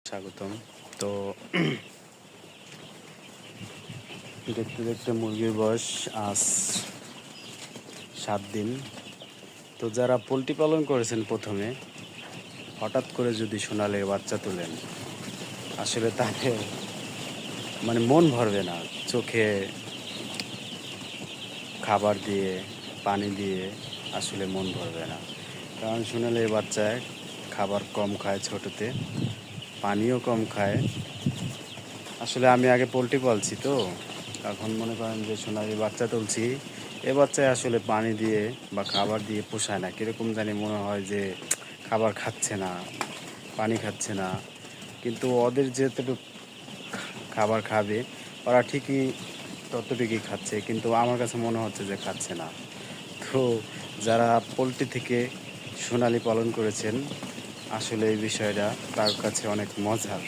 স্বাগতম। তো দেখতে দেখতে মুরগির বয়স আজ 7 দিন। তো যারা পোলট্রি পালন করেছেন প্রথমে হঠাৎ করে যদি সোনালির বাচ্চা তোলেন, আসলে তাদের মন ভরবে না। চোখে খাবার দিয়ে পানি দিয়ে আসলে মন ভরবে না, কারণ সোনালির বাচ্চায় খাবার কম খায়, ছোটোতে পানিও কম খায়। আসলে আমি আগে পোলট্রি পালছি, তো এখন মনে করেন যে সোনালি বাচ্চা তুলছি, এ বাচ্চায় আসলে পানি দিয়ে বা খাবার দিয়ে পোষায় না। কীরকম জানি মনে হয় যে খাবার খাচ্ছে না, পানি খাচ্ছে না। কিন্তু ওদের যেতটুকু খাবার খাবে ওরা ঠিকই ততটুকুই খাচ্ছে, কিন্তু আমার কাছে মনে হচ্ছে যে খাচ্ছে না। তো যারা পোলট্রি থেকে সোনালি পালন করেছেন, আসলে এই বিষয়টা তার কাছে অনেক মজার।